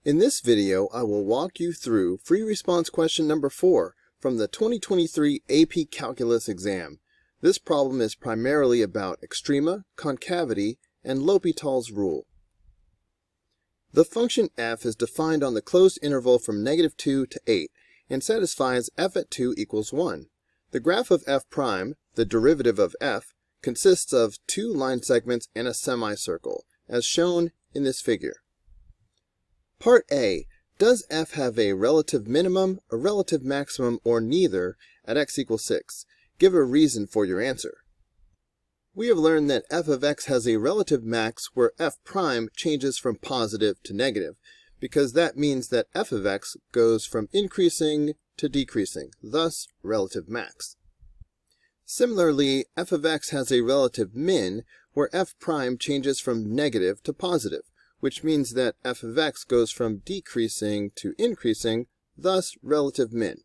In this video, I will walk you through free response question number 4 from the 2023 AP Calculus exam. This problem is primarily about extrema, concavity, and L'Hopital's rule. The function f is defined on the closed interval from -2 to 8 and satisfies f at 2 equals 1. The graph of f prime, the derivative of f, consists of two line segments and a semicircle, as shown in this figure. Part A. Does f have a relative minimum, a relative maximum, or neither at x equals 6? Give a reason for your answer. We have learned that f of x has a relative max where f prime changes from positive to negative, because that means that f of x goes from increasing to decreasing, thus relative max. Similarly, f of x has a relative min where f prime changes from negative to positive, which means that f of x goes from decreasing to increasing, thus relative min.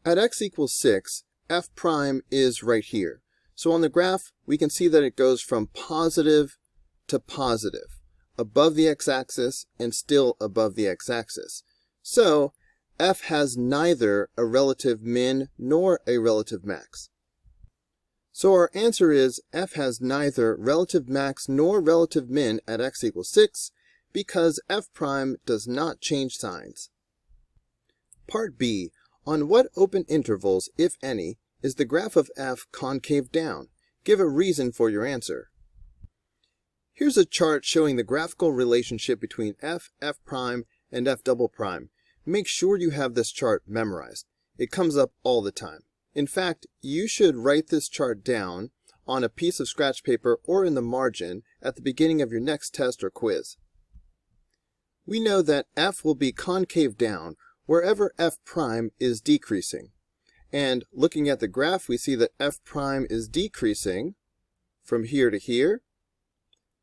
At x equals 6, f prime is right here. So on the graph, we can see that it goes from positive to positive, above the x-axis and still above the x-axis. So f has neither a relative min nor a relative max. So our answer is f has neither relative max nor relative min at x equals 6 because f prime does not change signs. Part B. On what open intervals, if any, is the graph of f concave down? Give a reason for your answer. Here's a chart showing the graphical relationship between f prime, and f double prime. Make sure you have this chart memorized. It comes up all the time. In fact, you should write this chart down on a piece of scratch paper or in the margin at the beginning of your next test or quiz. We know that f will be concave down wherever f prime is decreasing. And looking at the graph, we see that f prime is decreasing from here to here,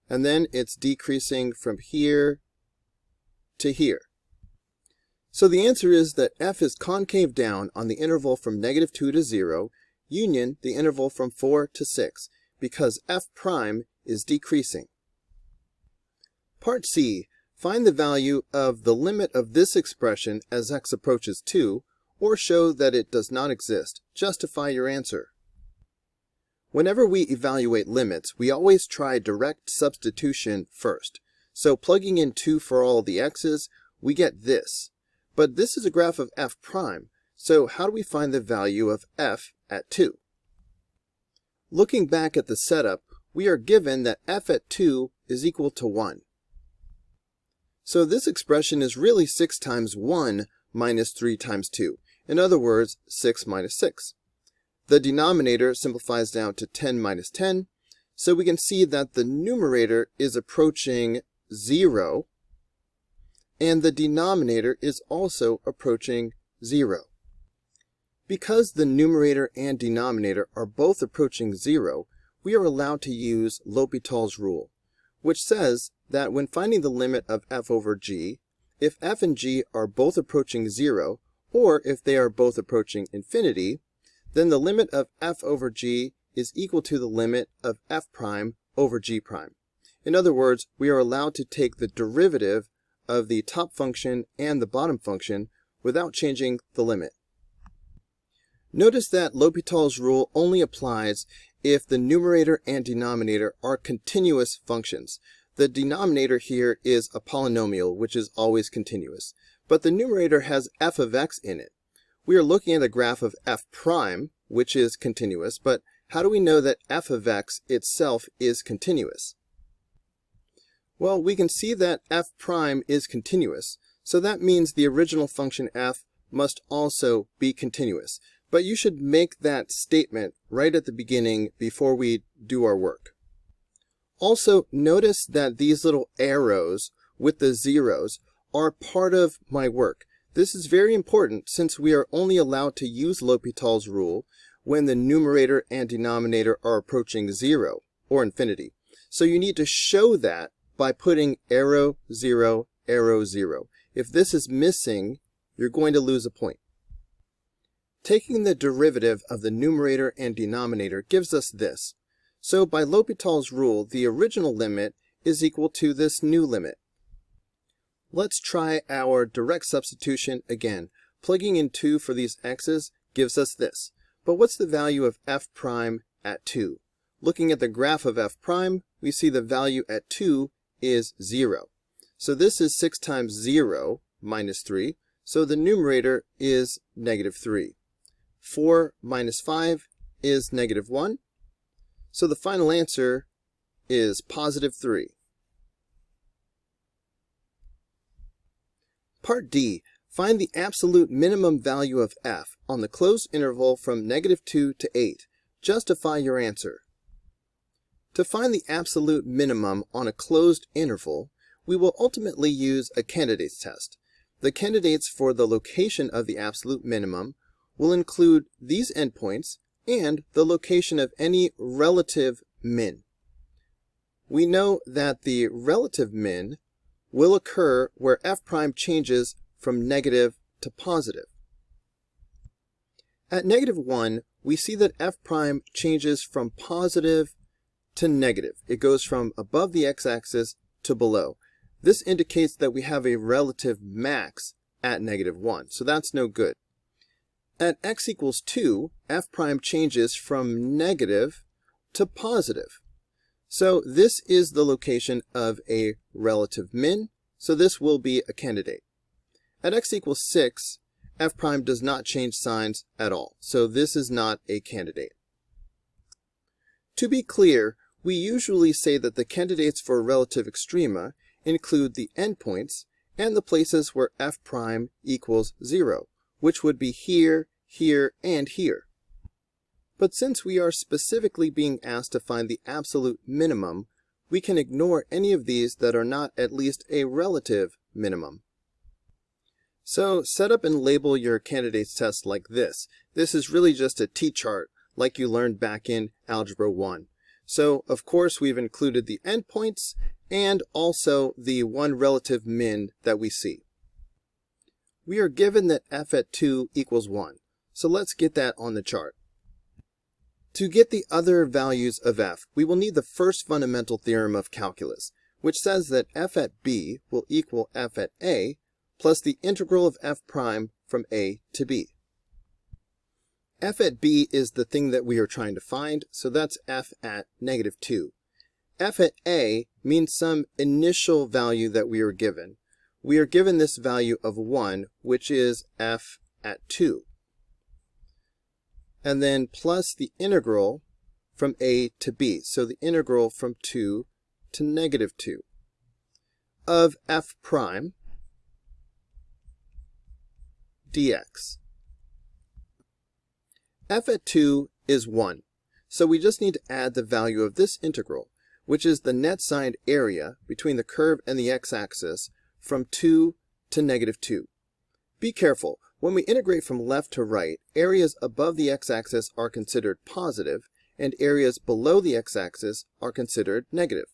and then it's decreasing from here to here. So the answer is that f is concave down on the interval from -2 to 0, union the interval from 4 to 6, because f prime is decreasing. Part C. Find the value of the limit of this expression as x approaches 2, or show that it does not exist. Justify your answer. Whenever we evaluate limits, we always try direct substitution first. So plugging in 2 for all the x's, we get this. But this is a graph of f prime, so how do we find the value of f at 2? Looking back at the setup, we are given that f at 2 is equal to 1. So this expression is really 6 times 1 minus 3 times 2. In other words, 6 minus 6. The denominator simplifies down to 10 minus 10, so we can see that the numerator is approaching 0, and the denominator is also approaching 0. Because the numerator and denominator are both approaching 0, we are allowed to use L'Hopital's rule, which says that when finding the limit of f over g, if f and g are both approaching 0, or if they are both approaching infinity, then the limit of f over g is equal to the limit of f prime over g prime. In other words, we are allowed to take the derivative of the top function and the bottom function without changing the limit. Notice that L'Hopital's rule only applies if the numerator and denominator are continuous functions. The denominator here is a polynomial, which is always continuous, but the numerator has f of x in it. We are looking at a graph of f prime, which is continuous, but how do we know that f of x itself is continuous? Well, we can see that f prime is continuous, so that means the original function f must also be continuous. But you should make that statement right at the beginning before we do our work. Also, notice that these little arrows with the zeros are part of my work. This is very important since we are only allowed to use L'Hopital's rule when the numerator and denominator are approaching 0 or infinity. So you need to show that by putting arrow 0, arrow 0. If this is missing, you're going to lose a point. Taking the derivative of the numerator and denominator gives us this. So by L'Hopital's rule, the original limit is equal to this new limit. Let's try our direct substitution again. Plugging in 2 for these x's gives us this. But what's the value of f prime at 2? Looking at the graph of f prime, we see the value at 2 is 0. So this is 6 times 0 minus 3. So the numerator is negative 3. 4 minus 5 is negative 1. So the final answer is positive 3. Part D. Find the absolute minimum value of f on the closed interval from negative 2 to 8. Justify your answer. To find the absolute minimum on a closed interval, we will ultimately use a candidates test. The candidates for the location of the absolute minimum will include these endpoints and the location of any relative min. We know that the relative min will occur where f prime changes from negative to positive. At negative 1, we see that f prime changes from positive to negative. It goes from above the x-axis to below. This indicates that we have a relative max at negative 1, so that's no good. At x equals 2, f prime changes from negative to positive. So this is the location of a relative min, so this will be a candidate. At x equals 6, f prime does not change signs at all, so this is not a candidate. To be clear, we usually say that the candidates for relative extrema include the endpoints and the places where f prime equals 0, which would be here, here, and here. But since we are specifically being asked to find the absolute minimum, we can ignore any of these that are not at least a relative minimum. So set up and label your candidates test like this. This is really just a t-chart like you learned back in Algebra 1. So of course we've included the endpoints and also the one relative min that we see. We are given that f at 2 equals 1. So let's get that on the chart. To get the other values of f, we will need the first fundamental theorem of calculus, which says that f at b will equal f at a plus the integral of f prime from a to b. F at b is the thing that we are trying to find, so that's f at negative 2. F at a means some initial value that we are given. We are given this value of 1, which is f at 2. And then plus the integral from a to b, so the integral from 2 to negative 2 of f prime dx. F at 2 is 1, so we just need to add the value of this integral, which is the net signed area between the curve and the x-axis from 2 to negative 2. Be careful, when we integrate from left to right, areas above the x-axis are considered positive, and areas below the x-axis are considered negative.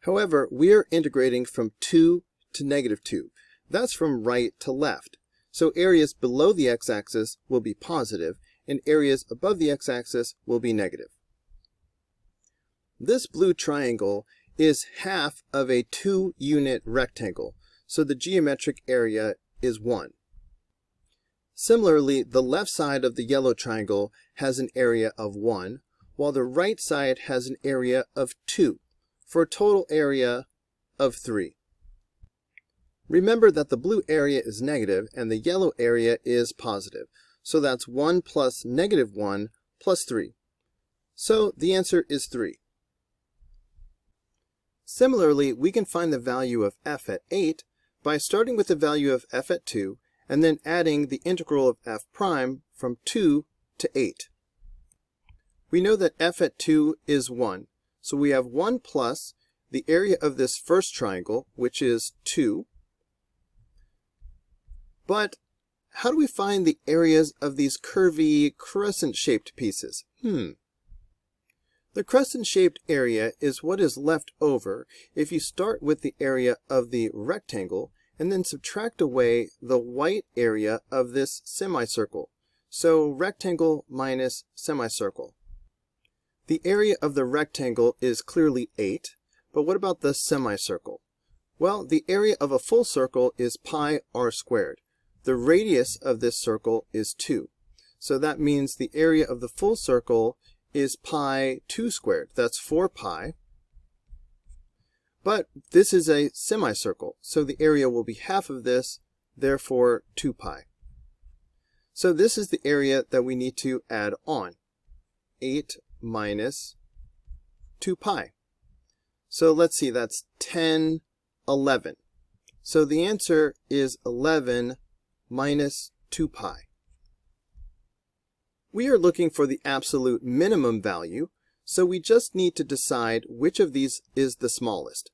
However, we are integrating from 2 to negative 2. That's from right to left. So areas below the x-axis will be positive, and areas above the x-axis will be negative. This blue triangle is half of a 2-unit rectangle, so the geometric area is 1. Similarly, the left side of the yellow triangle has an area of 1, while the right side has an area of 2, for a total area of 3. Remember that the blue area is negative and the yellow area is positive, so that's 1 plus negative 1 plus 3. So the answer is 3. Similarly, we can find the value of f at 8 by starting with the value of f at 2 and then adding the integral of f prime from 2 to 8. We know that f at 2 is 1, so we have 1 plus the area of this first triangle, which is 2. But how do we find the areas of these curvy crescent-shaped pieces? The crescent-shaped area is what is left over if you start with the area of the rectangle and then subtract away the white area of this semicircle. So rectangle minus semicircle. The area of the rectangle is clearly 8, but what about the semicircle? Well, the area of a full circle is pi r squared. The radius of this circle is 2. So that means the area of the full circle is pi 2 squared. That's 4 pi. But this is a semicircle, so the area will be half of this, therefore 2 pi. So this is the area that we need to add on. 8 minus 2 pi. So let's see, that's 10, 11. So the answer is 11 minus 2 pi. We are looking for the absolute minimum value, so we just need to decide which of these is the smallest.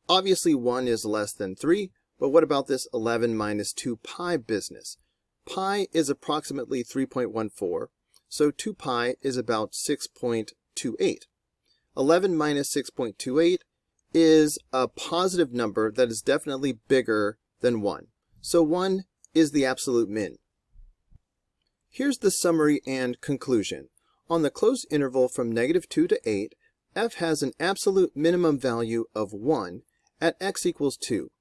Obviously 1 is less than 3, but what about this 11 minus 2 pi business? Pi is approximately 3.14, so 2 pi is about 6.28. 11 minus 6.28 is a positive number that is definitely bigger than 1. So 1 is the absolute min. Here's the summary and conclusion. On the closed interval from -2 to 8, f has an absolute minimum value of 1 at x equals 2.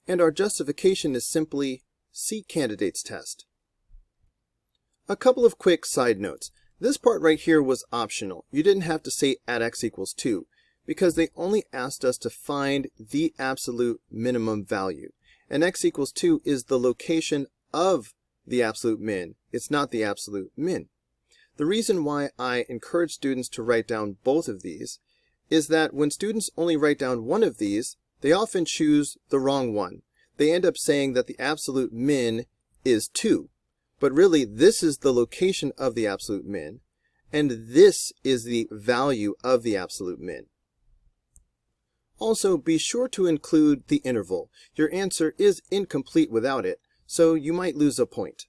And our justification is simply C candidates test. A couple of quick side notes. This part right here was optional. You didn't have to say at x equals 2 because they only asked us to find the absolute minimum value. And x equals 2 is the location of the absolute min. It's not the absolute min. The reason why I encourage students to write down both of these is that when students only write down one of these, they often choose the wrong one. They end up saying that the absolute min is 2. But really, this is the location of the absolute min, and this is the value of the absolute min. Also, be sure to include the interval. Your answer is incomplete without it, so you might lose a point.